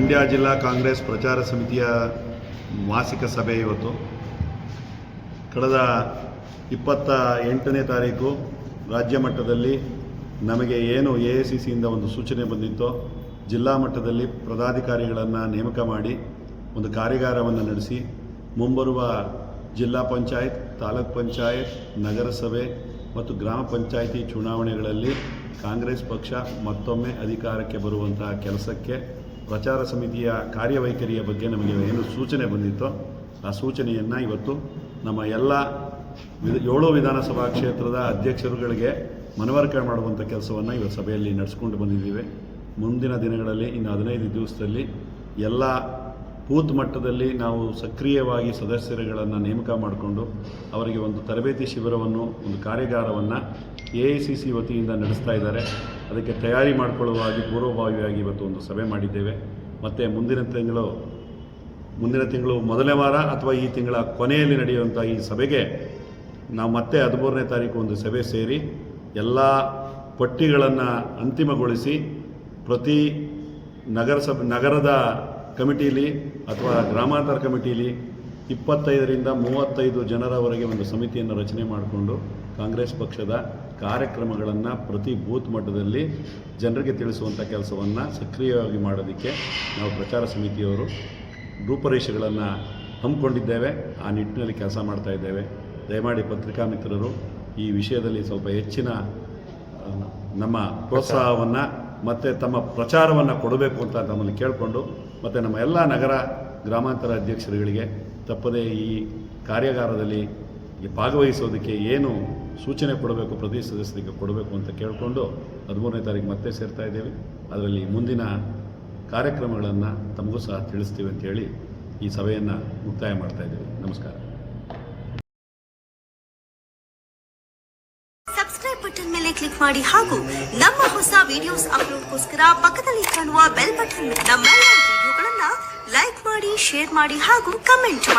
ಮಂಡ್ಯ ಜಿಲ್ಲಾ ಕಾಂಗ್ರೆಸ್ ಪ್ರಚಾರ ಸಮಿತಿಯ ಮಾಸಿಕ ಸಭೆ ಇವತ್ತು ಕಳೆದ 28ನೇ ತಾರೀಕು ರಾಜ್ಯ ಮಟ್ಟದಲ್ಲಿ ನಮಗೆ ಏನು AICCಯಿಂದ ಒಂದು ಸೂಚನೆ ಬಂದಿತ್ತೋ ಜಿಲ್ಲಾ ಮಟ್ಟದಲ್ಲಿ ಪದಾಧಿಕಾರಿಗಳನ್ನು ನೇಮಕ ಮಾಡಿ ಒಂದು ಕಾರ್ಯಾಗಾರವನ್ನು ನಡೆಸಿ ಮುಂಬರುವ ಜಿಲ್ಲಾ ಪಂಚಾಯತ್, ತಾಲೂಕ್ ಪಂಚಾಯತ್, ನಗರಸಭೆ ಮತ್ತು ಗ್ರಾಮ ಪಂಚಾಯಿತಿ ಚುನಾವಣೆಗಳಲ್ಲಿ ಕಾಂಗ್ರೆಸ್ ಪಕ್ಷ ಮತ್ತೊಮ್ಮೆ ಅಧಿಕಾರಕ್ಕೆ ಬರುವಂತಹ ಕೆಲಸಕ್ಕೆ ಪ್ರಚಾರ ಸಮಿತಿಯ ಕಾರ್ಯವೈಖರಿಯ ಬಗ್ಗೆ ನಮಗೆ ಏನು ಸೂಚನೆ ಬಂದಿತ್ತೋ ಆ ಸೂಚನೆಯನ್ನು ಇವತ್ತು ನಮ್ಮ ಎಲ್ಲ 7 ವಿಧಾನಸಭಾ ಕ್ಷೇತ್ರದ ಅಧ್ಯಕ್ಷರುಗಳಿಗೆ ಮನವರಿಕೆ ಮಾಡುವಂಥ ಕೆಲಸವನ್ನು ಇವತ್ತು ಸಭೆಯಲ್ಲಿ ನಡೆಸ್ಕೊಂಡು ಬಂದಿದ್ದೀವಿ. ಮುಂದಿನ ದಿನಗಳಲ್ಲಿ ಇನ್ನು 15 ದಿವಸದಲ್ಲಿ ಎಲ್ಲ ಬೂತ್ ಮಟ್ಟದಲ್ಲಿ ನಾವು ಸಕ್ರಿಯವಾಗಿ ಸದಸ್ಯರುಗಳನ್ನು ನೇಮಕ ಮಾಡಿಕೊಂಡು ಅವರಿಗೆ ಒಂದು ತರಬೇತಿ ಶಿಬಿರವನ್ನು, ಒಂದು ಕಾರ್ಯಾಗಾರವನ್ನು AICC ವತಿಯಿಂದ ನಡೆಸ್ತಾ ಇದ್ದಾರೆ. ಅದಕ್ಕೆ ತಯಾರಿ ಮಾಡಿಕೊಳ್ಳುವಾಗಿ ಪೂರ್ವಭಾವಿಯಾಗಿ ಇವತ್ತು ಒಂದು ಸಭೆ ಮಾಡಿದ್ದೇವೆ. ಮತ್ತು ಮುಂದಿನ ತಿಂಗಳು ಮೊದಲನೇ ವಾರ ಅಥವಾ ಈ ತಿಂಗಳ ಕೊನೆಯಲ್ಲಿ ನಡೆಯುವಂಥ ಈ ಸಭೆಗೆ ನಾವು ಮತ್ತೆ 13ನೇ ತಾರೀಕು ಒಂದು ಸಭೆ ಸೇರಿ ಎಲ್ಲ ಪಟ್ಟಿಗಳನ್ನು ಅಂತಿಮಗೊಳಿಸಿ ಪ್ರತಿ ನಗರದ ಕಮಿಟೀಲಿ ಅಥವಾ ಗ್ರಾಮಾಂತರ ಕಮಿಟೀಲಿ 25ರಿಂದ 35 ಜನರವರೆಗೆ ಒಂದು ಸಮಿತಿಯನ್ನು ರಚನೆ ಮಾಡಿಕೊಂಡು ಕಾಂಗ್ರೆಸ್ ಪಕ್ಷದ ಕಾರ್ಯಕ್ರಮಗಳನ್ನು ಪ್ರತಿ ಬೂತ್ ಮಟ್ಟದಲ್ಲಿ ಜನರಿಗೆ ತಿಳಿಸುವಂಥ ಕೆಲಸವನ್ನು ಸಕ್ರಿಯವಾಗಿ ಮಾಡೋದಕ್ಕೆ ನಾವು ಪ್ರಚಾರ ಸಮಿತಿಯವರು ರೂಪರೇಷೆಗಳನ್ನು ಹಮ್ಮಿಕೊಂಡಿದ್ದೇವೆ. ಆ ನಿಟ್ಟಿನಲ್ಲಿ ಕೆಲಸ ಮಾಡ್ತಾ ಇದ್ದೇವೆ. ದಯಮಾಡಿ ಪತ್ರಿಕಾ ಮಿತ್ರರು ಈ ವಿಷಯದಲ್ಲಿ ಸ್ವಲ್ಪ ಹೆಚ್ಚಿನ ನಮ್ಮ ಪ್ರೋತ್ಸಾಹವನ್ನು ಮತ್ತು ತಮ್ಮ ಪ್ರಚಾರವನ್ನು ಕೊಡಬೇಕು ಅಂತ ತಮ್ಮಲ್ಲಿ ಕೇಳಿಕೊಂಡು, ಮತ್ತು ನಮ್ಮ ಎಲ್ಲ ನಗರ ಗ್ರಾಮಾಂತರ ಅಧ್ಯಕ್ಷರುಗಳಿಗೆ ತಪ್ಪದೇ ಈ ಕಾರ್ಯಾಗಾರದಲ್ಲಿ ಭಾಗವಹಿಸೋದಕ್ಕೆ ಏನು ಸೂಚನೆ ಕೊಡಬೇಕು ಪ್ರತಿ ಸದಸ್ಯರಿಗೆ ಕೊಡಬೇಕು ಅಂತ ಕೇಳಿಕೊಂಡು 13ನೇ ತಾರೀಕು ಮತ್ತೆ ಸೇರ್ತಾ ಇದ್ದೇವೆ. ಅದರಲ್ಲಿ ಮುಂದಿನ ಕಾರ್ಯಕ್ರಮಗಳನ್ನು ತಮಗೂ ಸಹ ತಿಳಿಸ್ತೀವಿ ಅಂತೇಳಿ ಈ ಸಭೆಯನ್ನು ಮುಕ್ತಾಯ ಮಾಡ್ತಾ ಇದ್ದೇವೆ. ನಮಸ್ಕಾರ. ಸಬ್ಸ್ಕ್ರೈಬ್ ಬಟನ್ ಮೇಲೆ ಕ್ಲಿಕ್ ಮಾಡಿ ಹಾಗೂ ನಮ್ಮ ಹೊಸ ವಿಡಿಯೋಸ್ ಅಪ್ಲೋಡ್ಗೋಸ್ಕರ ಪಕ್ಕದಲ್ಲಿ ಕಾಣುವ ಬೆಲ್ ಬಟನ್ ನಮ್ಮೆಲ್ಲ ವಿಡಿಯೋಗಳನ್ನು ಲೈಕ್ ಮಾಡಿ, ಶೇರ್ ಮಾಡಿ ಹಾಗೂ ಕಮೆಂಟ್ ಮಾಡಿ.